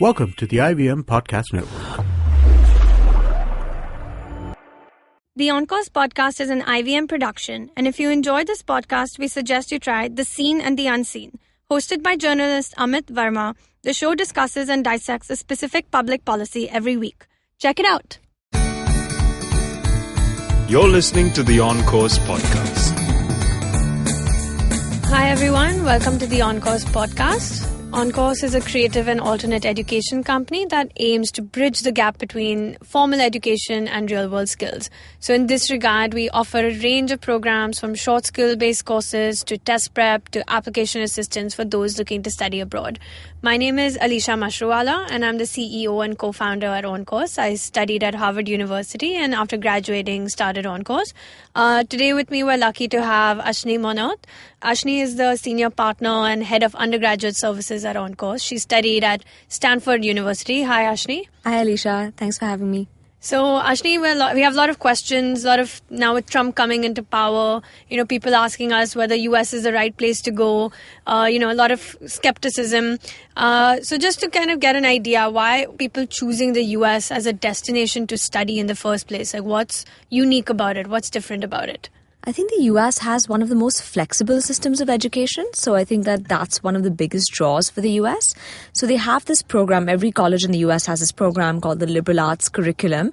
Welcome to the IVM Podcast Network. The OnCourse Podcast is an IVM production, and if you enjoy this podcast, we suggest you try The Seen and the Unseen. Hosted by journalist Amit Verma, the show discusses and dissects a specific public policy every week. Check it out. You're listening to the OnCourse Podcast. Hi everyone, welcome to the OnCourse Podcast. OnCourse is a creative and alternate education company that aims to bridge the gap between formal education and real-world skills. So in this regard, we offer a range of programs from short skill-based courses to test prep to application assistance for those looking to study abroad. My name is Alisha Mashruwala and I'm the CEO and co-founder at OnCourse. I studied at Harvard University and after graduating started OnCourse. Today with me, we're lucky to have Ashni Monot. Ashni is the senior partner and head of undergraduate services at OnCourse. She studied at Stanford University. Hi, Ashni. Hi, Alisha. Thanks for having me. So, Ashni, we have a lot of questions, now with Trump coming into power, people asking us whether US is the right place to go, a lot of skepticism. So just to kind of get an idea, why people choosing the US as a destination to study in the first place? Like, what's unique about it? What's different about it? I think the US has one of the most flexible systems of education. So I think that that's one of the biggest draws for the US. So they have this program. Every college in the US has this program called the Liberal Arts Curriculum.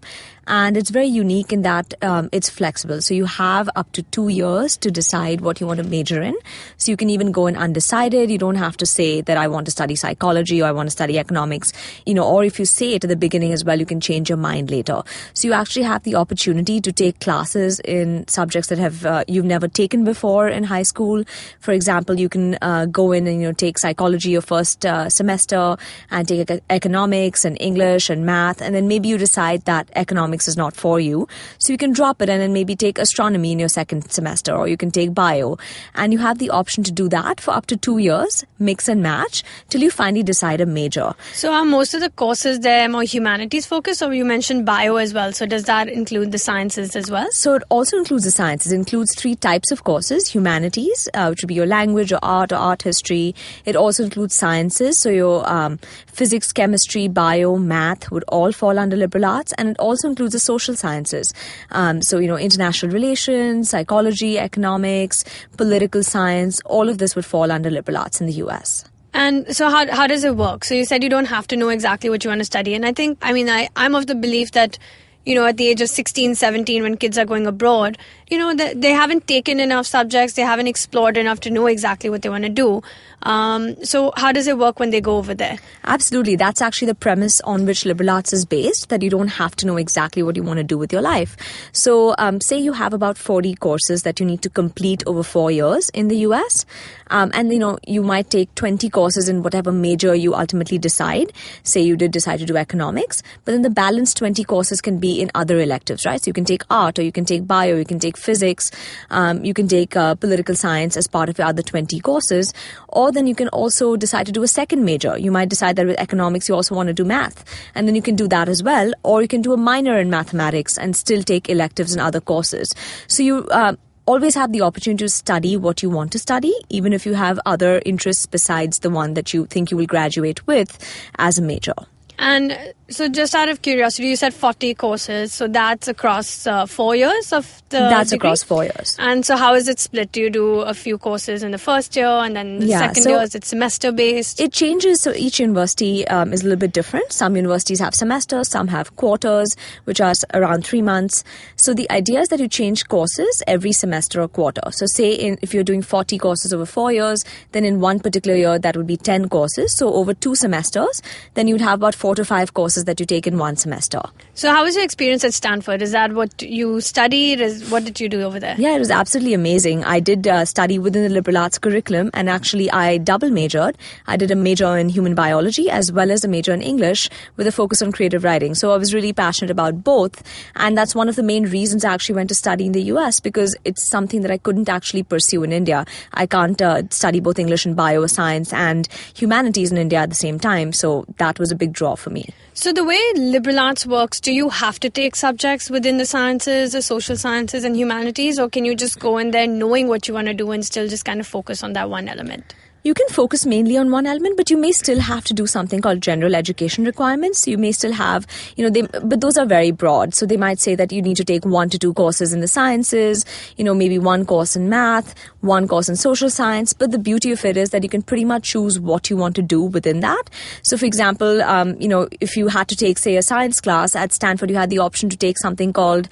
And it's very unique in that it's flexible. So you have up to 2 years to decide what you want to major in. So you can even go in undecided. You don't have to say that I want to study psychology or I want to study economics. Or if you say it at the beginning as well, you can change your mind later. So you actually have the opportunity to take classes in subjects that have you've never taken before in high school. For example, you can go in and take psychology your first semester and take economics and English and math, and then maybe you decide that economics is not for you. So you can drop it and then maybe take astronomy in your second semester, or you can take bio. And you have the option to do that for up to 2 years, mix and match, till you finally decide a major. So are most of the courses there more humanities focused, or you mentioned bio as well? So does that include the sciences as well? So it also includes the sciences. It includes 3 types of courses: humanities, which would be your language or art history. It also includes sciences. So your physics, chemistry, bio, math would all fall under liberal arts. And it also includes the social sciences. So international relations, psychology, economics, political science, all of this would fall under liberal arts in the US. And so how does it work? So you said you don't have to know exactly what you want to study. And I'm of the belief that at the age of 16, 17, when kids are going abroad, they haven't taken enough subjects, they haven't explored enough to know exactly what they want to do. So how does it work when they go over there? Absolutely. That's actually the premise on which liberal arts is based, that you don't have to know exactly what you want to do with your life. So say you have about 40 courses that you need to complete over 4 years in the US. And you might take 20 courses in whatever major you ultimately decide. Say you did decide to do economics, but then the balanced 20 courses can be in other electives, right? So you can take art, or you can take bio, you can take physics, you can take political science as part of your other 20 courses. Or then you can also decide to do a second major. You might decide that with economics you also want to do math, and then you can do that as well. Or you can do a minor in mathematics and still take electives in other courses. So you always have the opportunity to study what you want to study, even if you have other interests besides the one that you think you will graduate with as a major. And so just out of curiosity, you said 40 courses. So that's across 4 years of the That's degree? Across 4 years. And so how is it split? Do you do a few courses in the first year and then the second year? Is it semester-based? It changes. So each university is a little bit different. Some universities have semesters, some have quarters, which are around 3 months. So the idea is that you change courses every semester or quarter. So say if you're doing 40 courses over 4 years, then in one particular year, that would be 10 courses. So over 2 semesters, then you'd have about 4 to 5 courses that you take in one semester. So how was your experience at Stanford? Is that what you studied? What did you do over there? Yeah, it was absolutely amazing. I did study within the liberal arts curriculum, and actually I double majored. I did a major in human biology as well as a major in English with a focus on creative writing. So I was really passionate about both, and that's one of the main reasons I actually went to study in the US, because it's something that I couldn't actually pursue in India. I can't study both English and bio, science and humanities in India at the same time. So that was a big draw for me. So the way liberal arts works, do you have to take subjects within the sciences, the social sciences and humanities, or can you just go in there knowing what you want to do and still just kind of focus on that one element? You can focus mainly on one element, but you may still have to do something called general education requirements. You may still have, but those are very broad. So they might say that you need to take 1 to 2 courses in the sciences, maybe 1 course in math, 1 course in social science. But the beauty of it is that you can pretty much choose what you want to do within that. So for example, if you had to take, say, a science class at Stanford, you had the option to take something called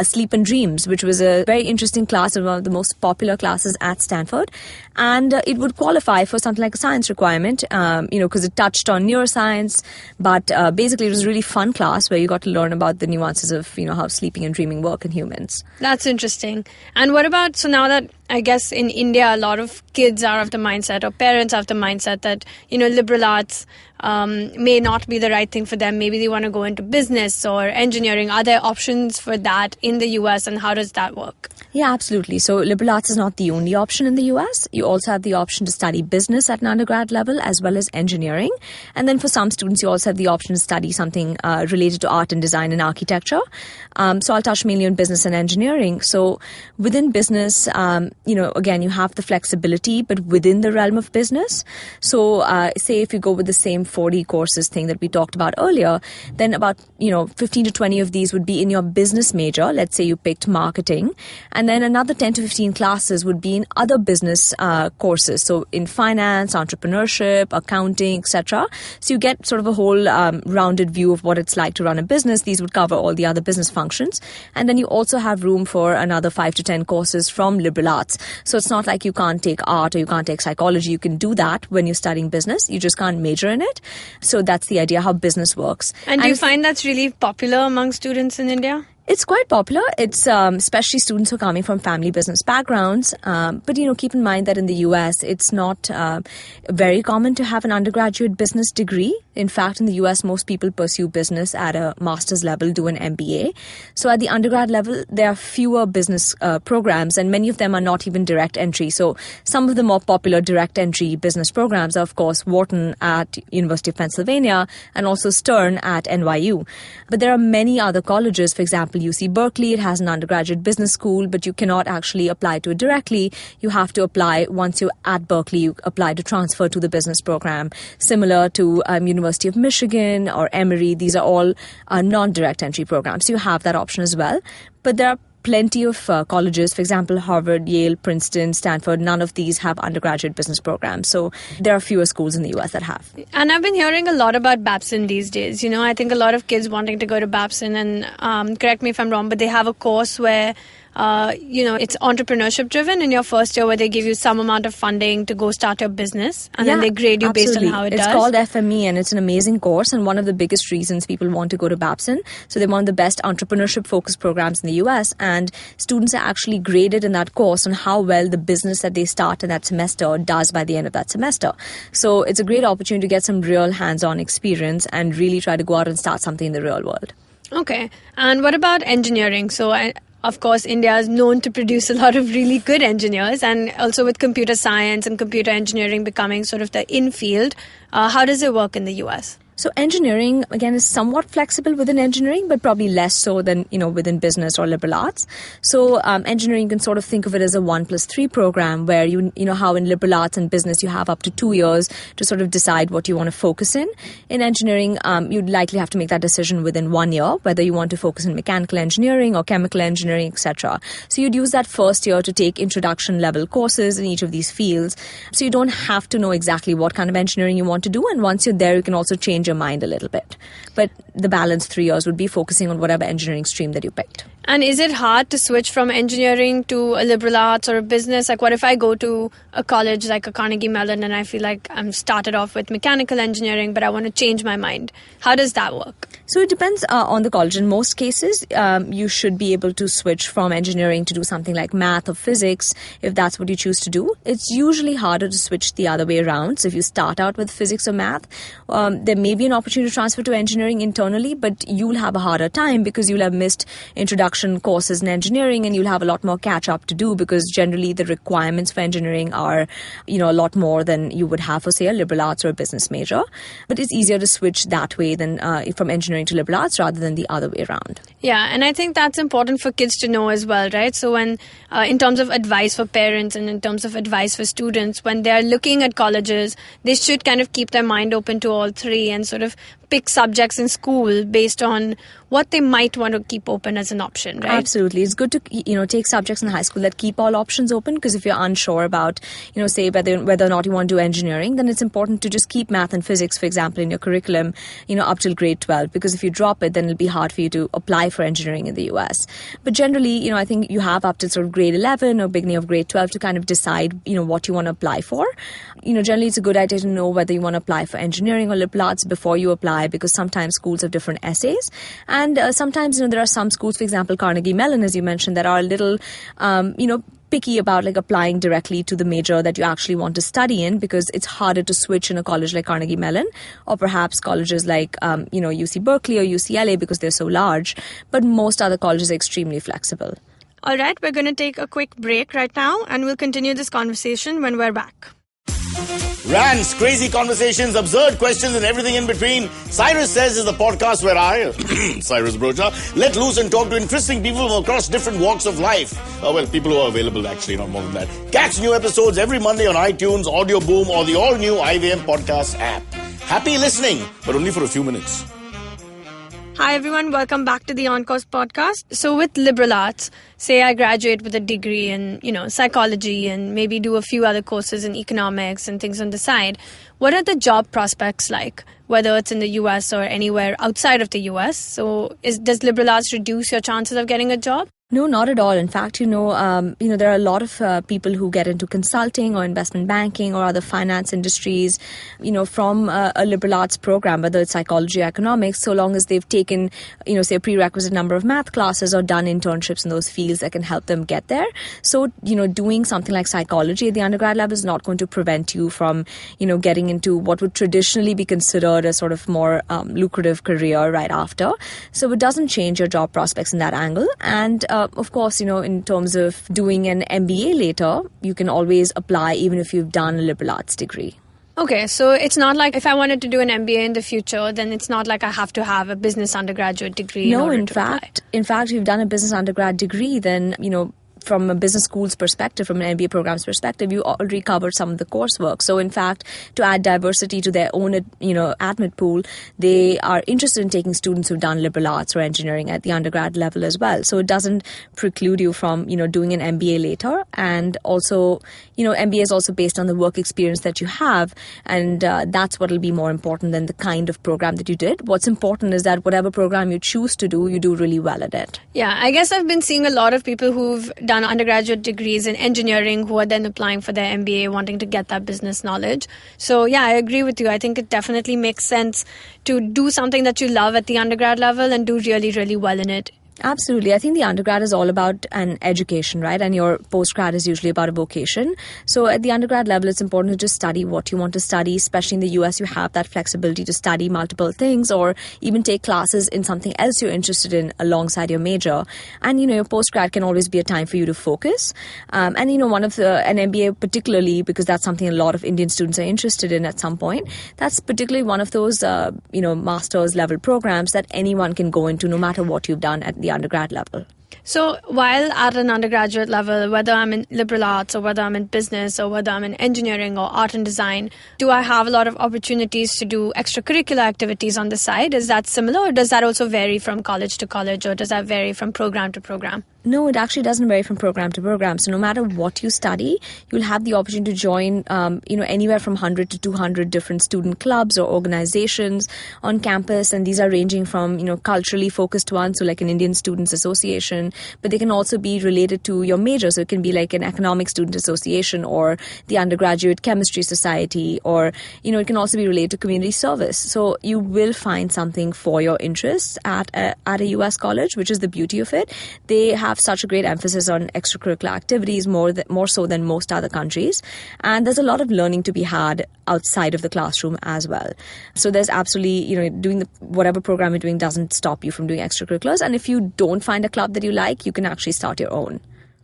Sleep and Dreams, which was a very interesting class and one of the most popular classes at Stanford. And it would qualify for something like a science requirement, because it touched on neuroscience. But basically, it was a really fun class where you got to learn about the nuances of, how sleeping and dreaming work in humans. That's interesting. And what about, so now that I guess in India, a lot of kids are of the mindset, or parents have the mindset that, liberal arts may not be the right thing for them. Maybe they want to go into business or engineering. Are there options for that in the US, and how does that work? Yeah, absolutely. So liberal arts is not the only option in the US. You also have the option to study business at an undergrad level as well as engineering. And then for some students, you also have the option to study something related to art and design and architecture. So I'll touch mainly on business and engineering. So within business, again, you have the flexibility, but within the realm of business. So say if you go with the same 40 courses thing that we talked about earlier, then about, 15 to 20 of these would be in your business major. Let's say you picked marketing. And then another 10 to 15 classes would be in other business courses. So in finance, entrepreneurship, accounting, etc. So you get sort of a whole rounded view of what it's like to run a business. These would cover all the other business functions. And then you also have room for another 5 to 10 courses from liberal arts. So it's not like you can't take art or you can't take psychology. You can do that when you're studying business. You just can't major in it. So that's the idea how business works. And do you find that's really popular among students in India? It's quite popular. It's especially students who are coming from family business backgrounds. But, keep in mind that in the US, it's not very common to have an undergraduate business degree. In fact, in the US, most people pursue business at a master's level, do an MBA. So at the undergrad level, there are fewer business programs, and many of them are not even direct entry. So some of the more popular direct entry business programs are, of course, Wharton at University of Pennsylvania and also Stern at NYU. But there are many other colleges, for example, UC Berkeley, it has an undergraduate business school, but you cannot actually apply to it directly. You have to apply, once you're at Berkeley, you apply to transfer to the business program. Similar to University of Michigan or Emory, these are all non-direct entry programs. So you have that option as well. But there are plenty of colleges, for example, Harvard, Yale, Princeton, Stanford, none of these have undergraduate business programs. So there are fewer schools in the US that have. And I've been hearing a lot about Babson these days. I think a lot of kids wanting to go to Babson, and correct me if I'm wrong, but they have a course where it's entrepreneurship driven in your first year, where they give you some amount of funding to go start your business, and then they grade you absolutely. based on how it does. It's called FME, and it's an amazing course, and one of the biggest reasons people want to go to Babson. So they're one of the best entrepreneurship focused programs in the US, and students are actually graded in that course on how well the business that they start in that semester does by the end of that semester. So it's a great opportunity to get some real hands-on experience and really try to go out and start something in the real world. Okay. And what about engineering? So of course, India is known to produce a lot of really good engineers, and also with computer science and computer engineering becoming sort of the in-field, how does it work in the US? So engineering, again, is somewhat flexible within engineering, but probably less so than, within business or liberal arts. So engineering, you can sort of think of it as a 1+3 program where you know how in liberal arts and business you have up to 2 years to sort of decide what you want to focus in. In engineering, you'd likely have to make that decision within 1 year, whether you want to focus in mechanical engineering or chemical engineering, etc. So you'd use that first year to take introduction level courses in each of these fields. So you don't have to know exactly what kind of engineering you want to do. And once you're there, you can also change your mind a little bit. But the balance 3 years would be focusing on whatever engineering stream that you picked. And is it hard to switch from engineering to a liberal arts or a business? Like, what if I go to a college like a Carnegie Mellon and I feel like I'm started off with mechanical engineering, but I want to change my mind? How does that work? So it depends on the college. In most cases, you should be able to switch from engineering to do something like math or physics, if that's what you choose to do. It's usually harder to switch the other way around. So if you start out with physics or math, there may be an opportunity to transfer to engineering internally, but you'll have a harder time because you'll have missed introduction introduction courses in engineering, and you'll have a lot more catch up to do because generally the requirements for engineering are, a lot more than you would have for, say, a liberal arts or a business major. But it's easier to switch that way than from engineering to liberal arts rather than the other way around. Yeah, and I think that's important for kids to know as well, right? So when, in terms of advice for parents and in terms of advice for students, when they're looking at colleges, they should kind of keep their mind open to all three and sort of pick subjects in school based on what they might want to keep open as an option, right? Absolutely. It's good to, take subjects in high school that keep all options open, because if you're unsure about, say whether or not you want to do engineering, then it's important to just keep math and physics, for example, in your curriculum, up till grade 12, because if you drop it, then it'll be hard for you to apply for engineering in the US. But generally, I think you have up to sort of grade 11 or beginning of grade 12 to kind of decide, what you want to apply for. Generally it's a good idea to know whether you want to apply for engineering or liberal arts before you apply, because sometimes schools have different essays. And sometimes, there are some schools, for example, Carnegie Mellon, as you mentioned, that are a little, picky about like applying directly to the major that you actually want to study in, because it's harder to switch in a college like Carnegie Mellon, or perhaps colleges like, UC Berkeley or UCLA, because they're so large. But most other colleges are extremely flexible. All right, we're going to take a quick break right now, and we'll continue this conversation when we're back. Rants, crazy conversations, absurd questions, and everything in between. Cyrus Says is the podcast where I, Cyrus Brocha, let loose and talk to interesting people from across different walks of life. People who are available, actually, not more than that. Catch new episodes every Monday on iTunes, Audio Boom, or the all-new IVM Podcast app. Happy listening, but only for a few minutes. Hi everyone, welcome back to the OnCourse Podcast. So with liberal arts, say I graduate with a degree in, psychology and maybe do a few other courses in economics and things on the side. What are the job prospects like, whether it's in the US or anywhere outside of the US? So does liberal arts reduce your chances of getting a job? No, not at all. In fact, there are a lot of people who get into consulting or investment banking or other finance industries, from a liberal arts program, whether it's psychology or economics, so long as they've taken, say a prerequisite number of math classes or done internships in those fields that can help them get there. So, doing something like psychology at the undergrad level is not going to prevent you from, getting into what would traditionally be considered a sort of more lucrative career right after. So it doesn't change your job prospects in that angle. And of course, in terms of doing an MBA later, you can always apply even if you've done a liberal arts degree. Okay, so it's not like if I wanted to do an MBA in the future, then it's not like I have to have a business undergraduate degree. No, in fact, if you've done a business undergrad degree, then, from a business school's perspective, from an MBA program's perspective, you already covered some of the coursework. So in fact, to add diversity to their own, admit pool, they are interested in taking students who've done liberal arts or engineering at the undergrad level as well. So it doesn't preclude you from, doing an MBA later. And also, MBA is also based on the work experience that you have. And that's what will be more important than the kind of program that you did. What's important is that whatever program you choose to do, you do really well at it. Yeah, I guess I've been seeing a lot of people who've done undergraduate degrees in engineering who are then applying for their MBA, wanting to get that business knowledge. So yeah, I agree with you. I think it definitely makes sense to do something that you love at the undergrad level and do really, really well in it. Absolutely. I think the undergrad is all about an education, right? And your postgrad is usually about a vocation. So at the undergrad level, it's important to just study what you want to study. Especially in the US, you have that flexibility to study multiple things or even take classes in something else you're interested in alongside your major. And, your postgrad can always be a time for you to focus. And, one of an MBA particularly, because that's something a lot of Indian students are interested in at some point, that's particularly one of those, master's level programs that anyone can go into no matter what you've done at the undergrad level. So while at an undergraduate level, whether I'm in liberal arts or whether I'm in business or whether I'm in engineering or art and design, do I have a lot of opportunities to do extracurricular activities on the side? Is that similar, or does that also vary from college to college, or does that vary from program to program? No, it actually doesn't vary from program to program. So no matter what you study, you'll have the opportunity to join, anywhere from 100 to 200 different student clubs or organizations on campus. And these are ranging from, culturally focused ones, so like an Indian Students Association, but they can also be related to your major. So it can be like an Economic Student Association or the Undergraduate Chemistry Society, or, it can also be related to community service. So you will find something for your interests at a US college, which is the beauty of it. They have have such a great emphasis on extracurricular activities, more so than most other countries. And there's a lot of learning to be had outside of the classroom as well. So there's absolutely, doing whatever program you're doing doesn't stop you from doing extracurriculars. And if you don't find a club that you like, you can actually start your own.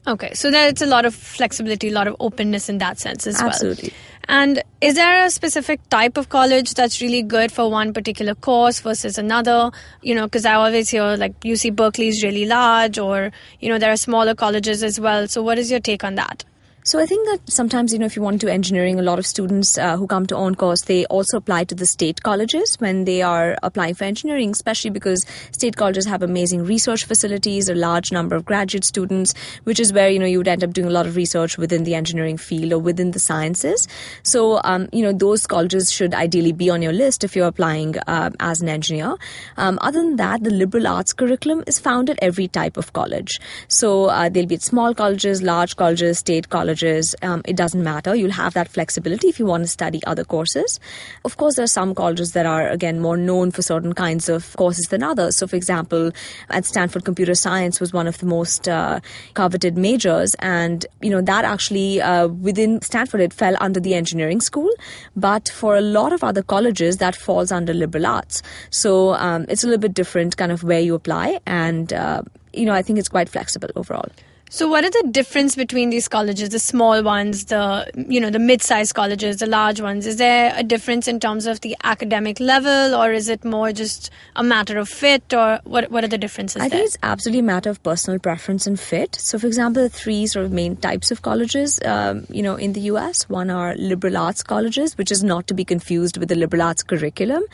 Okay, so there's a lot of flexibility, a lot of openness in that sense as well. Absolutely. And is there a specific type of college that's really good for one particular course versus another? Because I always hear like UC Berkeley is really large, or, there are smaller colleges as well. So what is your take on that? So I think that sometimes, if you want to do engineering, a lot of students who come to OnCourse, they also apply to the state colleges when they are applying for engineering, especially because state colleges have amazing research facilities, a large number of graduate students, which is where, you would end up doing a lot of research within the engineering field or within the sciences. So, those colleges should ideally be on your list if you're applying as an engineer. Other than that, the liberal arts curriculum is found at every type of college. So they'll be at small colleges, large colleges, state colleges. It doesn't matter. You'll have that flexibility if you want to study other courses. Of course, there are some colleges that are, again, more known for certain kinds of courses than others. So, for example, at Stanford, computer science was one of the most coveted majors. And, that actually, within Stanford, it fell under the engineering school. But for a lot of other colleges, that falls under liberal arts. So it's a little bit different kind of where you apply. And, I think it's quite flexible overall. So what is the difference between these colleges, the small ones, the mid-sized colleges, the large ones? Is there a difference in terms of the academic level, or is it more just a matter of fit, or what are the differences I think it's absolutely a matter of personal preference and fit. So, for example, the three sort of main types of colleges, in the US, one are liberal arts colleges, which is not to be confused with the liberal arts curriculum.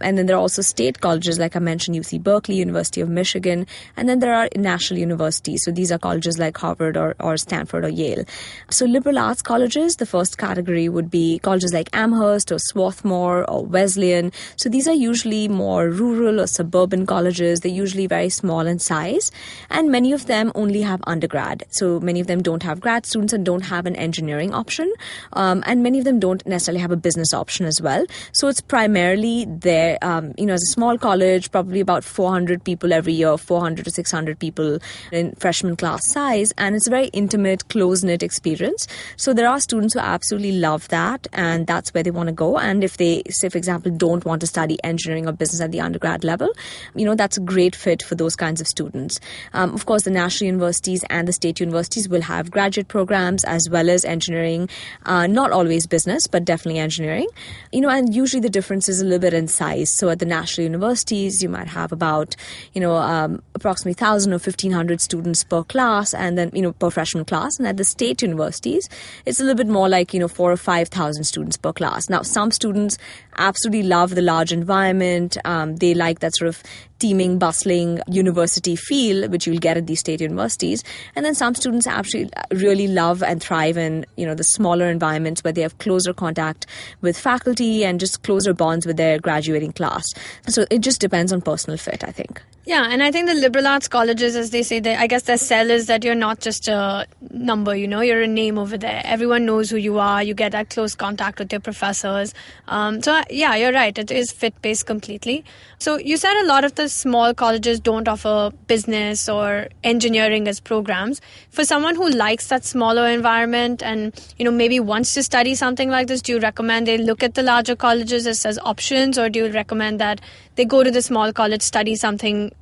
And then there are also state colleges, like I mentioned, UC Berkeley, University of Michigan. And then there are national universities. So these are colleges like Harvard or Stanford or Yale. So liberal arts colleges, the first category would be colleges like Amherst or Swarthmore or Wesleyan. So these are usually more rural or suburban colleges. They're usually very small in size, and many of them only have undergrad. So many of them don't have grad students and don't have an engineering option, and many of them don't necessarily have a business option as well. So it's primarily there, as a small college, probably about 400 people every year, 400 to 600 people in freshman class size. And it's a very intimate, close-knit experience. So there are students who absolutely love that, and that's where they want to go. And if they, say, for example, don't want to study engineering or business at the undergrad level, that's a great fit for those kinds of students. Of course, the national universities and the state universities will have graduate programs as well as engineering, not always business, but definitely engineering. And usually the difference is a little bit in size. So at the national universities, you might have about, approximately 1,000 or 1,500 students per class, and then, per freshman class. And at the state universities, it's a little bit more like, 4,000 or 5,000 students per class. Now, some students absolutely love the large environment. They like that sort of teeming, bustling university feel, which you'll get at these state universities. And then some students actually really love and thrive in, the smaller environments where they have closer contact with faculty and just closer bonds with their graduating class. So it just depends on personal fit, I think. Yeah, and I think the liberal arts colleges, as they say, I guess their sell is that you're not just a number, you're a name over there. Everyone knows who you are. You get that close contact with your professors. Yeah, you're right. It is fit-based completely. So you said a lot of the small colleges don't offer business or engineering as programs. For someone who likes that smaller environment and, maybe wants to study something like this, do you recommend they look at the larger colleges as options, or do you recommend that they go to the small college, study something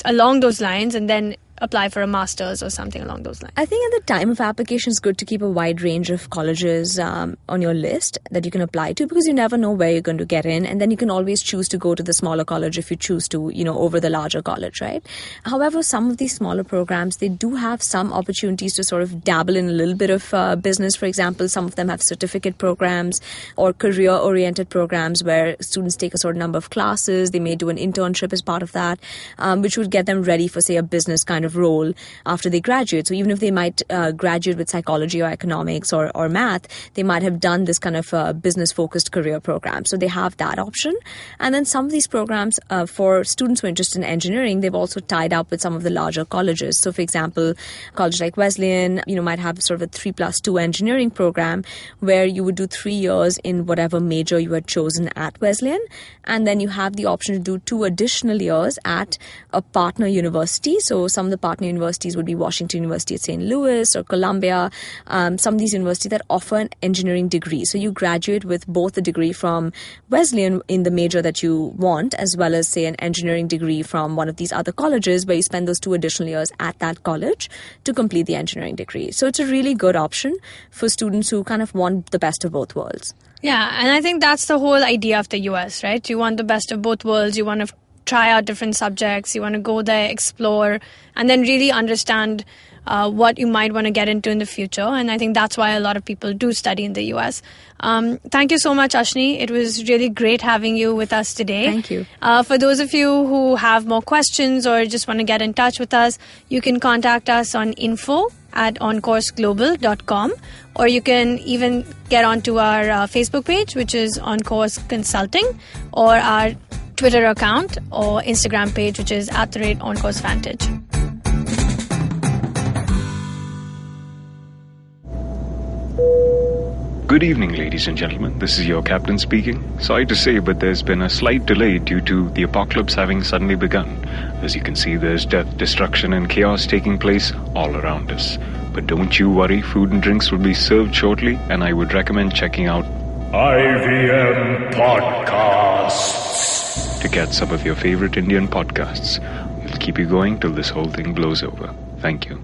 along those lines, and then apply for a master's or something along those lines? I think at the time of application, it's good to keep a wide range of colleges on your list that you can apply to, because you never know where you're going to get in. And then you can always choose to go to the smaller college if you choose to, over the larger college, right? However, some of these smaller programs, they do have some opportunities to sort of dabble in a little bit of business. For example, some of them have certificate programs or career-oriented programs where students take a certain number of classes. They may do an internship as part of that, which would get them ready for, say, a business kind of role after they graduate. So even if they might graduate with psychology or economics or math, they might have done this kind of business-focused career program. So they have that option. And then some of these programs for students who are interested in engineering, they've also tied up with some of the larger colleges. So for example, a college like Wesleyan, might have sort of a 3+2 engineering program where you would do 3 years in whatever major you had chosen at Wesleyan. And then you have the option to do 2 additional years at a partner university. So some of the the partner universities would be Washington University at St. Louis or Columbia, some of these universities that offer an engineering degree. So you graduate with both a degree from Wesleyan in the major that you want, as well as, say, an engineering degree from one of these other colleges where you spend those 2 additional years at that college to complete the engineering degree. So it's a really good option for students who kind of want the best of both worlds. Yeah, and I think that's the whole idea of the US, right? You want the best of both worlds. You want to try out different subjects. You want to go there, explore, and then really understand what you might want to get into in the future. And I think that's why a lot of people do study in the US. Thank you so much, Ashni. It was really great having you with us today. Thank you. For those of you who have more questions or just want to get in touch with us, you can contact us on info@oncourseglobal.com, or you can even get onto our Facebook page, which is OnCourse Consulting, or our Twitter account or Instagram page, which is @OnCourseVantage. Good evening, ladies and gentlemen. This is your captain speaking. Sorry to say, but there's been a slight delay due to the apocalypse having suddenly begun. As you can see, there's death, destruction, and chaos taking place all around us. But don't you worry, food and drinks will be served shortly, and I would recommend checking out IVM Podcasts to get some of your favorite Indian podcasts. We'll keep you going till this whole thing blows over. Thank you.